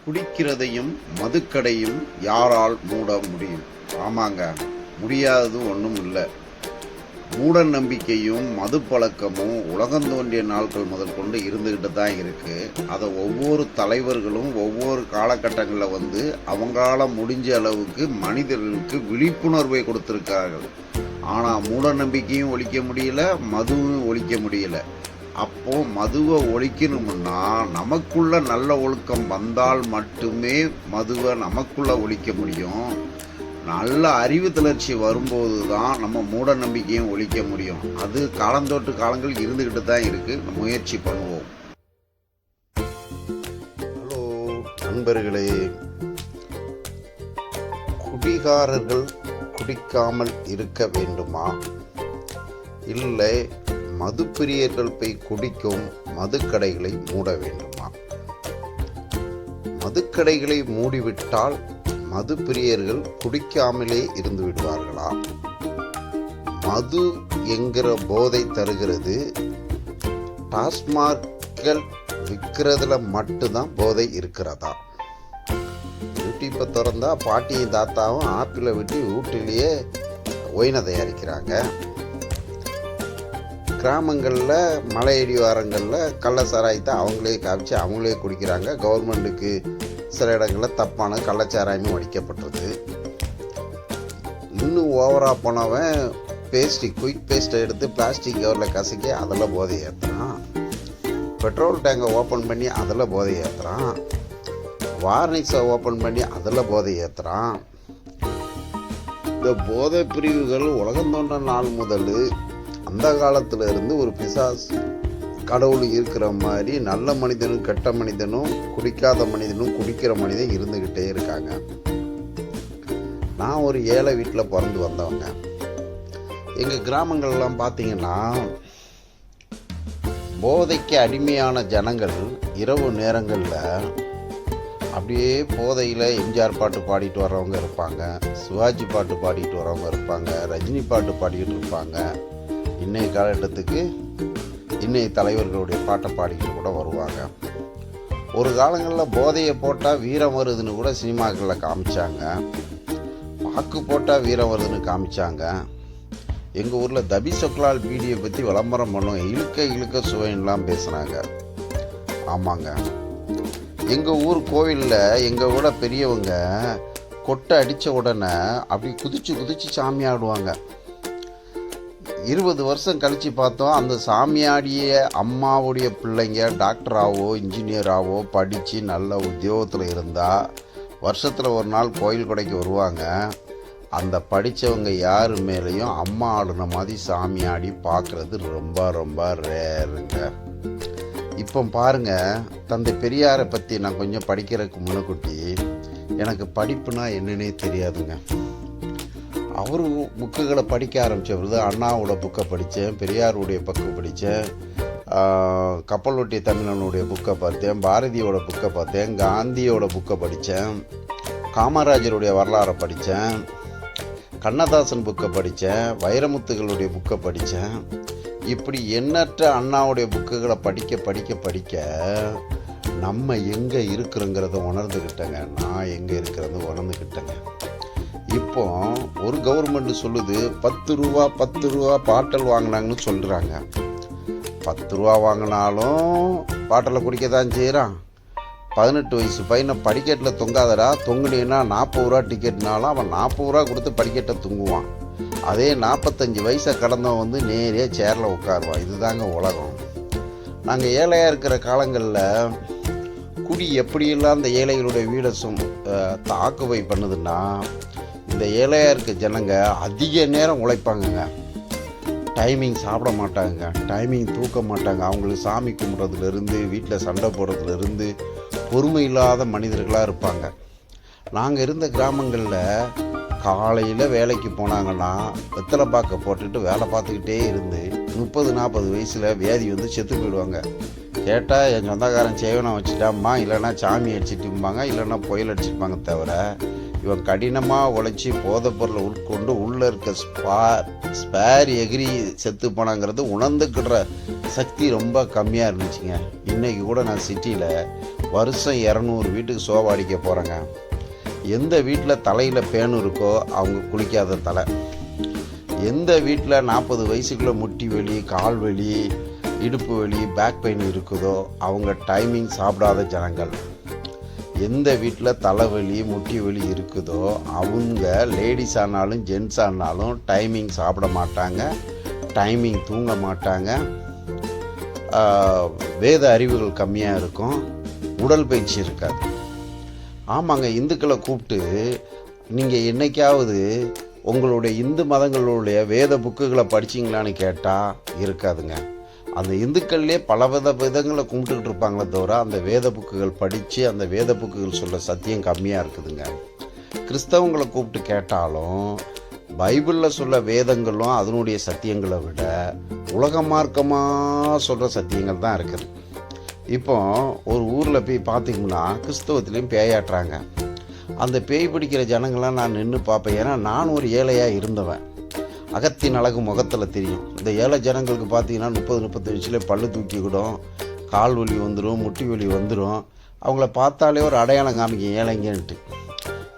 குடிக்கிறதையும் மதுக்கடையும் யாரால் மூட முடியும்? ஆமாங்க, முடியாதது ஒன்றும் இல்லை. மூட நம்பிக்கையும் மது பழக்கமும் உலகம் தோன்றிய நாட்கள் முதல் கொண்டு இருந்துக்கிட்டு தான் இருக்குது. அதை ஒவ்வொரு தலைவர்களும் ஒவ்வொரு காலகட்டங்களில் அவங்களால முடிஞ்ச அளவுக்கு மனிதர்களுக்கு விழிப்புணர்வை கொடுத்துருக்கார்கள். ஆனால் மூட நம்பிக்கையும் ஒழிக்க முடியல, மதுவும் ஒழிக்க முடியல. அப்போது மதுவை ஒழிக்கணும்னா நமக்குள்ள நல்ல ஒழுக்கம் வந்தால் மட்டுமே மதுவை நமக்குள்ளே ஒழிக்க முடியும். நல்ல அறிவு தளர்ச்சி வரும்போது தான் நம்ம மூட நம்பிக்கையும் ஒழிக்க முடியும். அது காலந்தொட்டு காலங்கள் இருந்துக்கிட்டு தான் இருக்குது. முயற்சி பண்ணுவோம். ஹலோ நண்பர்களே, குடிகாரர்கள் குடிக்காமல் இருக்க வேண்டுமா? இல்லை மது பிரியர்கள் போய் குடிக்கும் மதுக்கடைகளை மூட வேண்டுமா? மதுக்கடைகளை மூடிவிட்டால் மது பிரியர்கள் குடிக்காமலே இருந்து விடுவார்களா? மது என்கிற போதை தருகிறது. டாஸ்மார்க்கள் விற்கிறதுல மட்டும்தான் போதை இருக்கிறதா? யூடியூப்பை திறந்தா பாட்டியும் தாத்தாவும் ஆப்பிளை விட்டு வீட்டிலேயே ஒயினை தயாரிக்கிறாங்க. கிராமங்களில் மலையடி வாரங்களில் கள்ள சாராயத்தை அவங்களே காமிச்சு அவங்களே குடிக்கிறாங்க. கவர்மெண்ட்டுக்கு சில இடங்களில் தப்பான கள்ளச்சாராயமும் அடிக்கப்பட்டது. இன்னும் ஓவராக போனவன் குயிக் பேஸ்ட்டை எடுத்து பிளாஸ்டிக் கவரில் கசக்கி அதில் போதை ஏற்றுறான். பெட்ரோல் டேங்கை ஓப்பன் பண்ணி அதில் போதை ஏற்றுறான். வார்னிக்ஸை ஓப்பன் பண்ணி அதில் போதை ஏற்றுறான். இந்த போதை பிரிவுகள் உலகம் தோன்ற நாள் முதல் அந்த காலத்தில் இருந்து ஒரு பிசாசு கடவுள் இருக்கிற மாதிரி நல்ல மனிதனும் கெட்ட மனிதனும் குடிக்காத மனிதனும் குடிக்கிற மனிதன் இருந்துக்கிட்டே இருக்காங்க. நான் ஒரு ஏழை வீட்டில் பிறந்து வந்தவங்க. எங்கள் கிராமங்கள்லாம் பார்த்தீங்கன்னா போதைக்கு அடிமையான ஜனங்கள் இரவு நேரங்களில் அப்படியே போதையில் எம்ஜிஆர் பாட்டு பாடிட்டு வர்றவங்க இருப்பாங்க, சிவாஜி பாட்டு பாடிட்டு வர்றவங்க இருப்பாங்க, ரஜினி பாட்டு பாடிக்கிட்டு இருப்பாங்க. இன்னைய காலகட்டத்துக்கு இன்னைய தலைவர்களுடைய பாட்டை பாடிக்கிட்டு கூட வருவாங்க. ஒரு காலங்களில் போதையை போட்டால் வீரம் வருதுன்னு கூட சினிமாக்களில் காமிச்சாங்க. பாக்கு போட்டால் வீரம் வருதுன்னு காமிச்சாங்க. எங்கள் ஊரில் தபி சொக்லால் பீடியை பற்றி விளம்பரம் பண்ணுவோம். இழுக்க சுவைன்னெலாம் பேசுனாங்க. ஆமாங்க, எங்கள் ஊர் கோவிலில் எங்கள் விட பெரியவங்க கொட்டை அடித்த உடனே அப்படி குதிச்சு சாமி ஆடுவாங்க. 20 வருஷம் கழித்து பார்த்தோம், அந்த சாமியாடிய அம்மாவுடைய பிள்ளைங்க டாக்டராகவோ இன்ஜினியராகவோ படித்து நல்ல உத்தியோகத்தில் இருந்தால் வருஷத்தில் ஒரு நாள் கோயில் கொடைக்கு வருவாங்க. அந்த படித்தவங்க யார் மேலேயும் அம்மா ஆடின மாதிரி சாமியாடி பார்க்குறது ரொம்ப ரொம்ப ரேருங்க. இப்போ பாருங்கள், தந்தை பெரியாரை பற்றி நான் கொஞ்சம் படிக்கிறதுக்கு முன்னுக்குட்டி எனக்கு படிப்புனா என்னன்னே தெரியாதுங்க. அவர் புக்குகளை படிக்க ஆரம்பித்தது அண்ணாவோட புக்கை படித்தேன், பெரியாருடைய புக்கை படித்தேன், கப்பலொட்டிய தமிழனுடைய புக்கை பார்த்தேன், பாரதியோட புக்கை பார்த்தேன், காந்தியோட புக்கை படித்தேன், காமராஜருடைய வரலாறை படித்தேன், கண்ணதாசன் புக்கை படித்தேன், வைரமுத்துகளுடைய புக்கை படித்தேன். இப்படி எண்ணற்ற அண்ணாவுடைய புக்குகளை படிக்க நம்ம எங்கே இருக்கிறோங்கிறத உணர்ந்துக்கிட்டேங்க. நான் எங்கே இருக்கிறத உணர்ந்துக்கிட்டேங்க. இப்போ ஒரு கவர்மெண்ட் சொல்லுது 10 ரூபா பாட்டில் வாங்கினாங்கன்னு சொல்கிறாங்க. 10 ரூபா வாங்கினாலும் பாட்டில் குடிக்க தான் செய்கிறான். 18 வயசு பையனை படிக்கட்டில் தொங்காதடா, தொங்குனீன்னா 40 ரூபா டிக்கெட்னாலும் அவன் 40 ரூபா கொடுத்து படிக்கட்டை தொங்குவான். அதே 45 வயசை கடந்தவன் நேரே சேரில் உட்காருவான். இதுதாங்க உலகம். நாங்கள் ஏழையாக இருக்கிற காலங்களில் குடி எப்படியெல்லாம் இந்த ஏழைகளுடைய வீடை தாக்குவை பண்ணுதுன்னா, இந்த ஏழையாக இருக்க ஜனங்க அதிக நேரம் உழைப்பாங்கங்க. டைமிங் சாப்பிட மாட்டாங்க, டைமிங் தூக்க மாட்டாங்க. அவங்களுக்கு சாமி கும்பிட்றதுலேருந்து வீட்டில் சண்டை போடுறதுலேருந்து பொறுமை இல்லாத மனிதர்களாக இருப்பாங்க. நாங்கள் இருந்த கிராமங்களில் காலையில் வேலைக்கு போனாங்கன்னா வெத்தலை பாக்கை போட்டுட்டு வேலை பார்த்துக்கிட்டே இருந்து 30-40 வயசில் வியாதி செத்து போயிடுவாங்க. கேட்டால் என் சொந்தக்காரன் சேவனை வச்சுட்டாம்மா, இல்லைன்னா சாமி அடிச்சிட்டும்பாங்க, இல்லைன்னா புயல் அடிச்சிருப்பாங்க. தவிர இவன் கடினமாக உழைச்சி போதைப்பொருளை உட்கொண்டு உள்ளே இருக்க ஸ்பேர் எகிரி செத்து போனாங்கிறது உணர்ந்துக்கிற சக்தி ரொம்ப கம்மியாக இருந்துச்சுங்க. இன்றைக்கி கூட நான் சிட்டியில் வருஷம் 200 வீட்டுக்கு சோபா அடிக்க போகிறேங்க. எந்த வீட்டில் தலையில் பேனு இருக்கோ அவங்க குளிக்காத தலை, எந்த வீட்டில் 40 வயசுக்குள்ளே முட்டி வலி, கால் வலி, இடுப்பு வலி, பேக் பெயின் இருக்குதோ அவங்க டைமிங் சாப்பிடாத ஜனங்கள், எந்த வீட்டில் தலைவலி முட்டி வலி இருக்குதோ அவங்க லேடிஸ் ஆனாலும் ஜென்ஸ் ஆனாலும் டைமிங் சாப்பிட மாட்டாங்க, டைமிங் தூங்க மாட்டாங்க, வேத அறிவுகள் கம்மியாக இருக்கும், உடல் பயிற்சி இருக்காது. ஆமாங்க, இந்துக்களை கூப்பிட்டு நீங்கள் என்னைக்காவது உங்களுடைய இந்து மதங்களுடைய வேத புக்குகளை படிச்சிங்களான்னு கேட்டால் இருக்காதுங்க. அந்த இந்துக்கள்லேயே பல விதங்களை கும்பிட்டுக்கிட்டு இருப்பாங்களே தவிர அந்த வேத புக்குகள் படித்து அந்த வேத புக்குகள் சொல்கிற சத்தியம் கம்மியாக இருக்குதுங்க. கிறிஸ்தவங்களை கூப்பிட்டு கேட்டாலும் பைபிளில் சொல்ல வேதங்களும் அதனுடைய சத்தியங்களை விட உலக மார்க்கமாக சொல்கிற சத்தியங்கள் தான் இருக்குது. இப்போ ஒரு ஊரில் போய் பார்த்திங்கன்னா கிறிஸ்தவத்துலேயும் பேயாட்டுறாங்க. அந்த பேய் பிடிக்கிற ஜனங்களாம் நான் நின்று பார்ப்பேன். ஏன்னா நான் ஒரு ஏழையாக இருந்தவன். அகத்தின் அழகு முகத்தில் தெரியும். இந்த ஏழை ஜனங்களுக்கு பார்த்தீங்கன்னா 30-35 வயசுலேயே பல்லு தூக்கிக்கிடும், கால் வலி வந்துடும், முட்டி வலி வந்துடும். அவங்கள பார்த்தாலே ஒரு அடையாளம் காமிக்கும் ஏழைங்கன்ட்டு.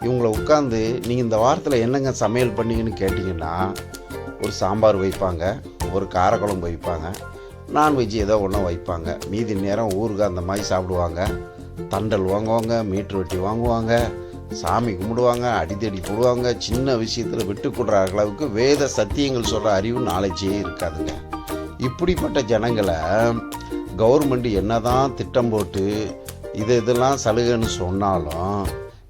இவங்களை உட்காந்து நீங்கள் இந்த வாரத்தில் என்னங்க சமையல் பண்ணீங்கன்னு கேட்டிங்கன்னா ஒரு சாம்பார் வைப்பாங்க, ஒரு காரக்குழம்பு வைப்பாங்க, நான்வெஜ் ஏதோ ஒன்று வைப்பாங்க. மீதி நேரம் ஊறுகாய் அந்த மாதிரி சாப்பிடுவாங்க, தண்டல் வாங்குவாங்க, மீட்ரு வெட்டி வாங்குவாங்க, சாமி கும்பிடுவாங்க, அடித்தடி போடுவாங்க. சின்ன விஷயத்தில் விட்டு கொடுற அளவுக்கு வேத சத்தியங்கள் சொல்கிற அறிவு நாலேஜே இருக்காதுங்க. இப்படிப்பட்ட ஜனங்களை கவர்மெண்ட் என்ன தான் திட்டம் போட்டு இதெல்லாம் சலுகைன்னு சொன்னாலும்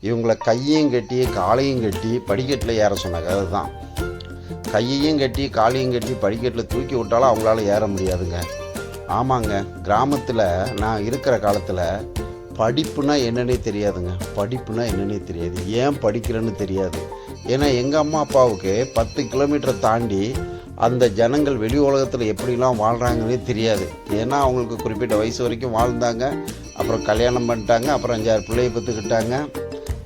இவங்களை கையையும் கட்டி காலையும் கட்டி படிக்கட்டில் ஏற சொன்னாங்க. அதுதான், கையையும் கட்டி காலையும் கட்டி படிக்கட்டில் தூக்கி விட்டாலும் அவங்களால ஏற முடியாதுங்க. ஆமாங்க, கிராமத்தில் நான் இருக்கிற காலத்தில் படிப்புனா என்னன்னே தெரியாதுங்க. படிப்புனா என்னன்னே தெரியாது, ஏன் படிக்கிறேன்னு தெரியாது. ஏன்னா எங்கள் அம்மா அப்பாவுக்கு 10 கிலோமீட்டரை தாண்டி அந்த ஜனங்கள் வெளி உலகத்தில் எப்படிலாம் வாழ்கிறாங்கன்னே தெரியாது. ஏன்னா அவங்களுக்கு குறிப்பிட்ட வயசு வரைக்கும் வாழ்ந்தாங்க, அப்புறம் கல்யாணம் பண்ணிட்டாங்க, அப்புறம் 5-6 பிள்ளையை பெற்றுக்கிட்டாங்க.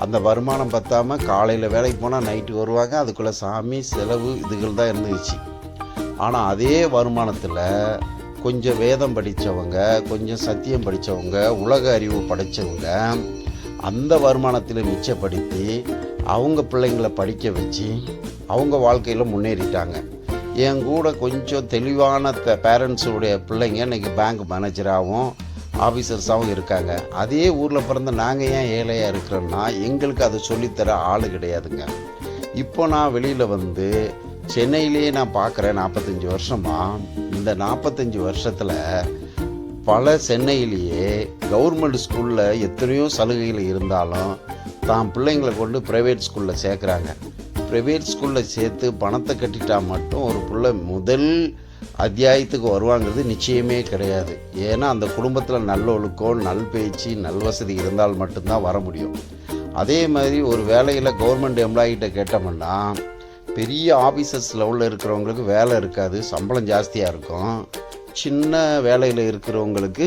அந்த வருமானம் பற்றாமல் காலையில் வேலைக்கு போனால் நைட்டு வருவாங்க. அதுக்குள்ளே சாமி செலவு இதுகள் தான் இருந்துச்சு. ஆனால் அதே வருமானத்தில் கொஞ்சம் வேதம் படித்தவங்க, கொஞ்சம் சத்தியம் படித்தவங்க, உலக அறிவு படைத்தவங்க அந்த வருமானத்தில் மிச்சப்படுத்தி அவங்க பிள்ளைங்களை படிக்க வச்சு அவங்க வாழ்க்கையில் முன்னேறிட்டாங்க. என் கூட கொஞ்சம் தெளிவான பேரண்ட்ஸுடைய பிள்ளைங்க இன்றைக்கி பேங்க் மேனேஜராகவும் ஆஃபீஸர்ஸாகவும் இருக்காங்க. அதே ஊரில் பிறந்த நாங்கள் ஏன் ஏழையாக இருக்கிறோன்னா எங்களுக்கு அதை சொல்லித்தர ஆள் கிடையாதுங்க. இப்போ நான் வெளியில் வந்து சென்னையிலேயே நான் பார்க்குறேன் 45 வருஷமாக. இந்த 45 வருஷத்தில் பல சென்னையிலேயே கவர்மெண்ட் ஸ்கூலில் எத்தனையோ சலுகைகள் இருந்தாலும் தான் பிள்ளைங்களை கொண்டு ப்ரைவேட் ஸ்கூலில் சேர்க்குறாங்க. ப்ரைவேட் ஸ்கூலில் சேர்த்து பணத்தை கட்டிட்டா மட்டும் ஒரு பிள்ளை முதல் அத்தியாயத்துக்கு வருவாங்கிறது நிச்சயமே கிடையாது. ஏன்னா அந்த குடும்பத்தில் நல்ல ஒழுக்கம், நல் பேச்சு, நல்வசதி இருந்தால் மட்டும்தான் வர முடியும். அதே மாதிரி ஒரு வேலையில் கவர்மெண்ட் எம்ப்ளாயிகிட்ட கேட்டோம்னா பெரிய ஆஃபீஸர்ஸ் லெவலில் இருக்கிறவங்களுக்கு வேலை இருக்காது, சம்பளம் ஜாஸ்தியாக இருக்கும். சின்ன வேலையில் இருக்கிறவங்களுக்கு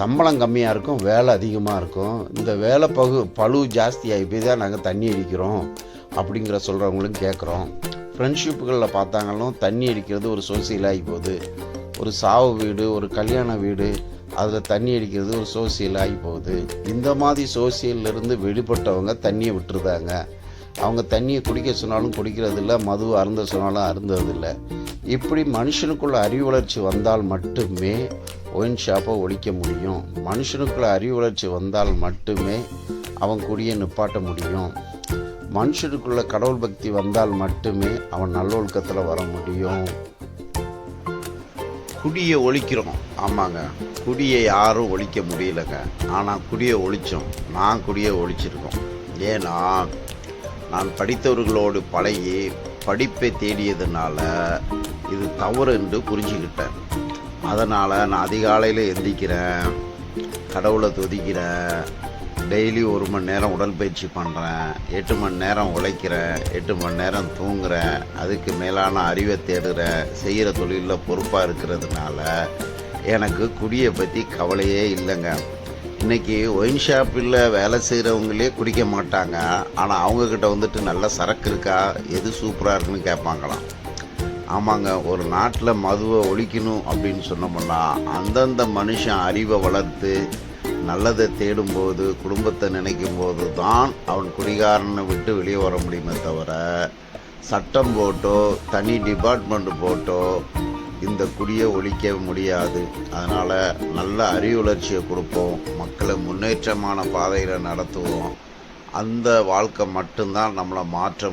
சம்பளம் கம்மியாக இருக்கும், வேலை அதிகமாக இருக்கும். இந்த வேலை பளு ஜாஸ்தியாகி போய் தான் நாங்கள் தண்ணி அடிக்கிறோம் அப்படிங்கிற சொல்கிறவங்களும் கேட்குறோம். ஃப்ரெண்ட்ஷிப்புகளில் பார்த்தாங்களும் தண்ணி அடிக்கிறது ஒரு சோசியலாகி போகுது. ஒரு சாவு வீடு, ஒரு கல்யாண வீடு, அதில் தண்ணி அடிக்கிறது ஒரு சோசியலாகி போகுது. இந்த மாதிரி சோசியலிருந்து வெளிப்பட்டவங்க தண்ணியை விட்டுருதாங்க. அவங்க தண்ணியை குடிக்க சொன்னாலும் குடிக்கிறதில்ல, மது அருந்த சொன்னாலும் அருந்ததில்லை. இப்படி மனுஷனுக்குள்ள அறிவு வளர்ச்சி வந்தால் மட்டுமே ஒயின் ஷாப்பை ஒழிக்க முடியும். மனுஷனுக்குள்ள அறிவு வளர்ச்சி வந்தால் மட்டுமே அவன் குடியை நிப்பாட்ட முடியும். மனுஷனுக்குள்ள கடவுள் பக்தி வந்தால் மட்டுமே அவன் நல்லொழுக்கத்தில் வர முடியும். குடியை ஒழிக்கிறோம். ஆமாங்க, குடியை யாரும் ஒழிக்க முடியலைங்க. ஆனால் குடியை ஒழித்தோம். நான் குடியை ஒழிச்சிருக்கோம். ஏன்னா நான் படித்தவர்களோடு பழகி படிப்பை தேடியதுனால இது தவறு என்று புரிஞ்சுக்கிட்டேன். அதனால் நான் அதிகாலையில் எந்திரிக்கிறேன், கடவுளை துதிக்கிறேன், டெய்லி 1 மணி நேரம் உடற்பயிற்சி பண்ணுறேன், 8 மணி நேரம் உழைக்கிறேன், 8 மணி நேரம் தூங்குறேன், அதுக்கு மேலான அறிவை தேடுறேன். செய்கிற தொழிலில் பொறுப்பாக இருக்கிறதுனால எனக்கு குடியை பற்றி கவலையே இல்லைங்க. இன்றைக்கி ஒயின் ஷாப்பில் வேலை செய்கிறவங்களே குடிக்க மாட்டாங்க. ஆனால் அவங்கக்கிட்ட வந்துட்டு நல்ல சரக்கு இருக்கா, எது சூப்பராக இருக்குன்னு கேட்பாங்களாம். ஆமாங்க, ஒரு நாட்டில் மதுவை ஒழிக்கணும் அப்படின்னு சொன்னோம்னா அந்தந்த மனுஷன் அறிவை வளர்த்து நல்லதை தேடும்போது, குடும்பத்தை நினைக்கும் போது தான் அவன் குடிகாரனை விட்டு வெளியே வர முடியுமே தவிர, சட்டம் போட்டோ தனி டிபார்ட்மெண்ட் போட்டோ இந்த குடியை ஒழிக்க முடியாது. அதனால் நல்ல அறிவுணர்ச்சியை கொடுப்போம், மக்களை முன்னேற்றமான பாதையில் நடத்துவோம். அந்த வாழ்க்கை மட்டும்தான் நம்மளை மாற்ற